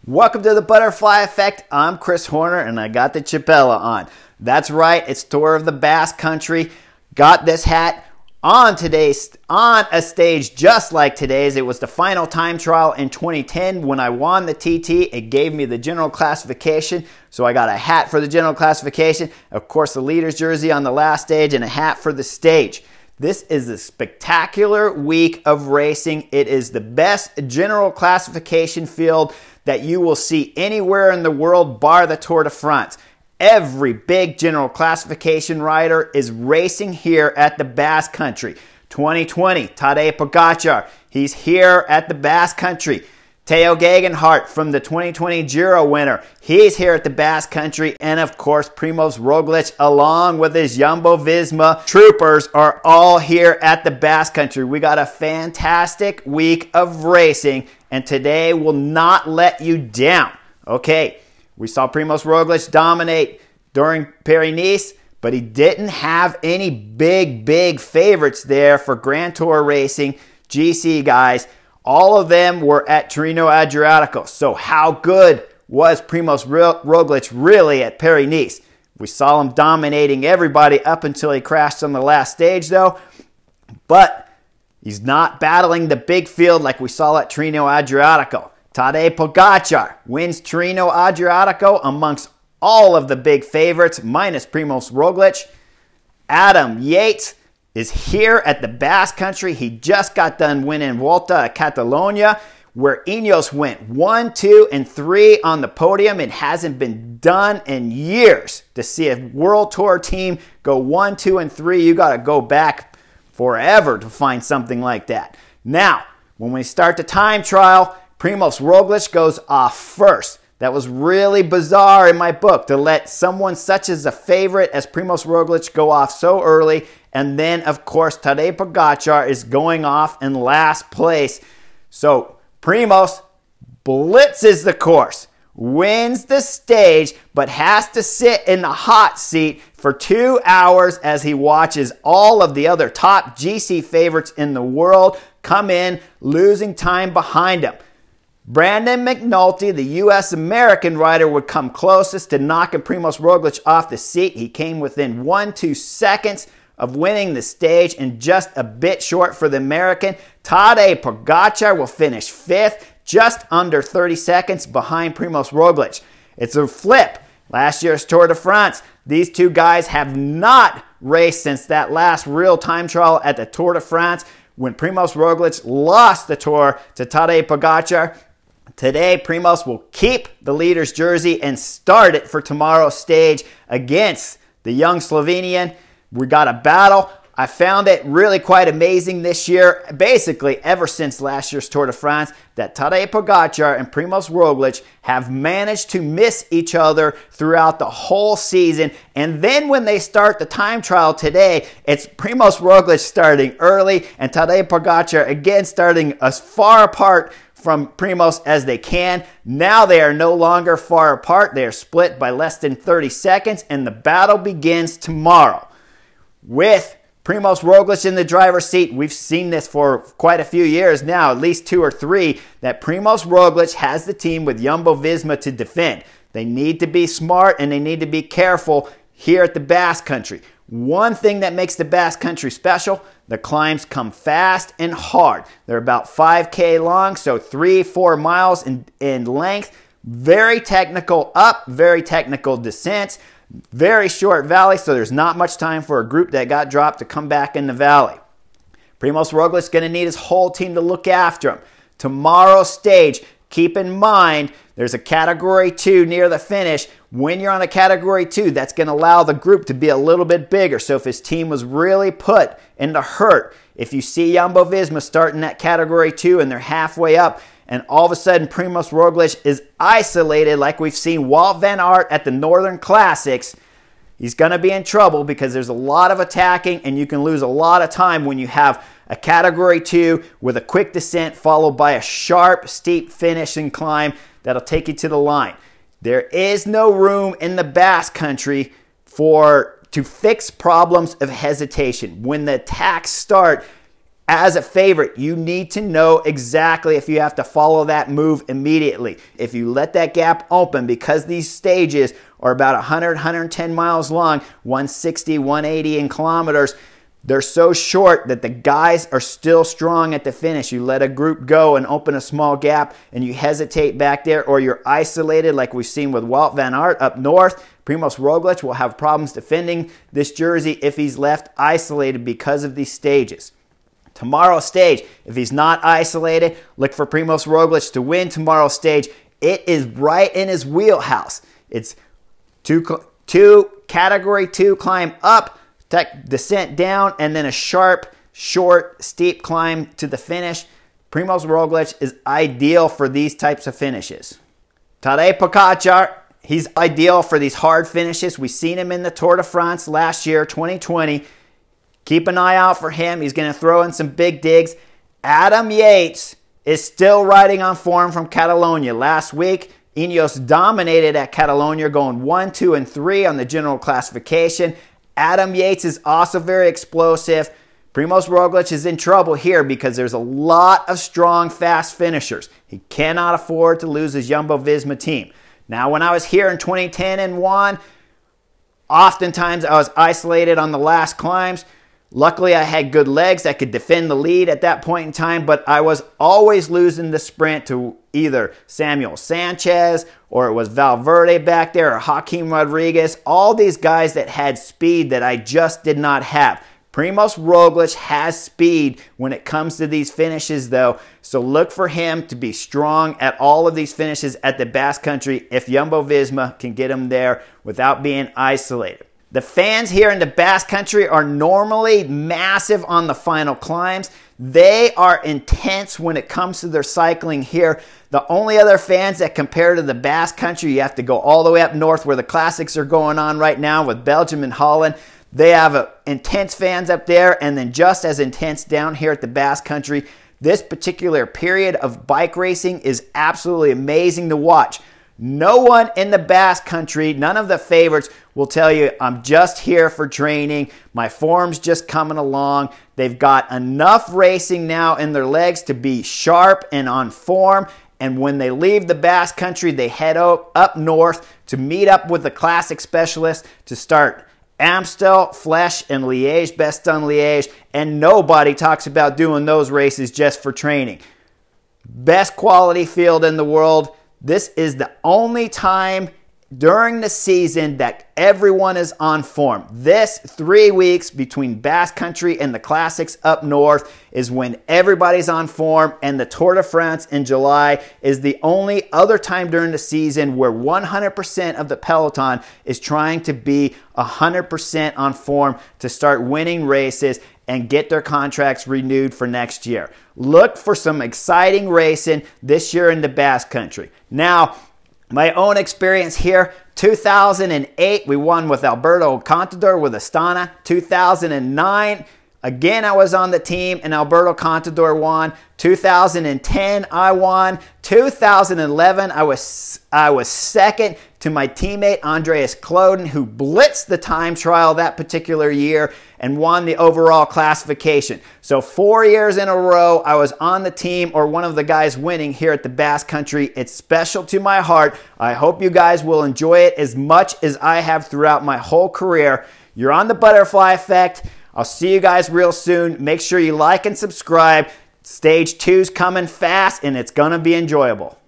Welcome to the Butterfly Effect. I'm Chris Horner and I got the Chapella on. That's right, it's Tour of the Basque Country. Got this hat on a stage just like today's. It was the final time trial in 2010 when I won the TT. It gave me the general classification, so I got a hat for the general classification, of course the leader's jersey on the last stage, and a hat for the stage. This is a spectacular week of racing. It is the best general classification field that you will see anywhere in the world bar the Tour de France. Every big general classification rider is racing here at the Basque Country. 2020, Tadej Pogačar, he's here at the Basque Country. Teo Gegenhardt from the 2020 Giro winner, he's here at the Basque Country. And of course, Primož Roglič, along with his Jumbo Visma troopers, are all here at the Basque Country. We got a fantastic week of racing, and today will not let you down. Okay, we saw Primož Roglič dominate during Paris-Nice, but he didn't have any big favorites there for Grand Tour racing. GC guys, all of them were at Tirreno Adriatico. So how good was Primož Roglič really at Paris-Nice? We saw him dominating everybody up until he crashed on the last stage though. But he's not battling the big field like we saw at Tirreno Adriatico. Tadej Pogačar wins Tirreno Adriatico amongst all of the big favorites, minus Primož Roglič. Adam Yates is here at the Basque Country. He just got done winning Volta a Catalonia, where Ineos went 1, 2, and 3 on the podium. It hasn't been done in years to see a World Tour team go 1, 2, and 3. You got to go back forever to find something like that. Now, when we start the time trial, Primož Roglič goes off first. That was really bizarre in my book to let someone such as a favorite as Primož Roglič go off so early. And then, of course, Tadej Pogačar is going off in last place. So Primož blitzes the course, wins the stage, but has to sit in the hot seat for 2 hours as he watches all of the other top GC favorites in the world come in, losing time behind him. Brandon McNulty, the U.S.-American rider, would come closest to knocking Primož Roglič off the seat. He came within 1-2 seconds of winning the stage and just a bit short for the American. Tadej Pogačar will finish 5th, just under 30 seconds behind Primož Roglič. It's a flip. Last year's Tour de France, these two guys have not raced since that last real time trial at the Tour de France when Primož Roglič lost the Tour to Tadej Pogačar. Today, Primož will keep the leader's jersey and start it for tomorrow's stage against the young Slovenian. We got a battle. I found it really quite amazing this year, basically ever since last year's Tour de France, that Tadej Pogačar and Primož Roglič have managed to miss each other throughout the whole season. And then when they start the time trial today, it's Primož Roglič starting early and Tadej Pogačar again starting as far apart from Primož as they can. Now they are no longer far apart. They are split by less than 30 seconds, and the battle begins tomorrow. With Primož Roglič in the driver's seat, we've seen this for quite a few years now, at least 2 or 3, that Primož Roglič has the team with Jumbo Visma to defend. They need to be smart and they need to be careful here at the Basque Country. One thing that makes the Basque Country special, the climbs come fast and hard. They're about 5K long, so 3-4 miles in length. Very technical up, very technical descents. Very short valley, so there's not much time for a group that got dropped to come back in the valley. Primož Roglič is going to need his whole team to look after him. Tomorrow's stage, keep in mind, there's a Category 2 near the finish. When you're on a Category 2, that's going to allow the group to be a little bit bigger. So if his team was really put into hurt, if you see Jumbo Visma starting that Category 2 and they're halfway up, and all of a sudden Primož Roglič is isolated like we've seen Wout van Aert at the Northern Classics, he's going to be in trouble because there's a lot of attacking and you can lose a lot of time when you have a Category 2 with a quick descent followed by a sharp, steep finish and climb that'll take you to the line. There is no room in the Basque Country to fix problems of hesitation. When the attacks start, As a favorite, you need to know exactly if you have to follow that move immediately. If you let that gap open, because these stages are about 100, 110 miles long, 160, 180 in kilometers, they're so short that the guys are still strong at the finish. You let a group go and open a small gap and you hesitate back there, or you're isolated like we've seen with Wout van Aert up north. Primoz Roglic will have problems defending this jersey if he's left isolated because of these stages. Tomorrow's stage, if he's not isolated, look for Primoz Roglic to win tomorrow's stage. It is right in his wheelhouse. It's two category 2 climb up, descent down, and then a sharp, short, steep climb to the finish. Primoz Roglic is ideal for these types of finishes. Tadej Pogačar, he's ideal for these hard finishes. We've seen him in the Tour de France last year, 2020. Keep an eye out for him. He's going to throw in some big digs. Adam Yates is still riding on form from Catalonia. Last week, Ineos dominated at Catalonia, going 1, 2, and 3 on the general classification. Adam Yates is also very explosive. Primoz Roglic is in trouble here because there's a lot of strong, fast finishers. He cannot afford to lose his Jumbo Visma team. Now, when I was here in 2010 and won, oftentimes I was isolated on the last climbs. Luckily, I had good legs that could defend the lead at that point in time, but I was always losing the sprint to either Samuel Sanchez, or it was Valverde back there, or Joaquim Rodriguez, all these guys that had speed that I just did not have. Primoz Roglic has speed when it comes to these finishes, though, so look for him to be strong at all of these finishes at the Basque Country if Jumbo Visma can get him there without being isolated. The fans here in the Basque Country are normally massive on the final climbs. They are intense when it comes to their cycling here. The only other fans that compare to the Basque Country, you have to go all the way up north where the classics are going on right now with Belgium and Holland. They have intense fans up there, and then just as intense down here at the Basque Country. This particular period of bike racing is absolutely amazing to watch. No one in the Basque Country, none of the favorites, will tell you, I'm just here for training. My form's just coming along. They've got enough racing now in their legs to be sharp and on form. And when they leave the Basque Country, they head up north to meet up with the classic specialists to start Amstel, Flèche, and Liège, Bastogne-Liège. And nobody talks about doing those races just for training. Best quality field in the world. This is the only time during the season that everyone is on form. This 3 weeks between Basque Country and the Classics up north is when everybody's on form, and the Tour de France in July is the only other time during the season where 100% of the peloton is trying to be 100% on form to start winning races and get their contracts renewed for next year. Look for some exciting racing this year in the Basque Country. Now, my own experience here, 2008, we won with Alberto Contador with Astana. 2009, again, I was on the team and Alberto Contador won. 2010, I won. 2011, I was second to my teammate Andreas Kloden, who blitzed the time trial that particular year and won the overall classification. So 4 years in a row, I was on the team or one of the guys winning here at the Basque Country. It's special to my heart. I hope you guys will enjoy it as much as I have throughout my whole career. You're on the Butterfly Effect. I'll see you guys real soon. Make sure you like and subscribe. Stage 2's coming fast, and it's going to be enjoyable.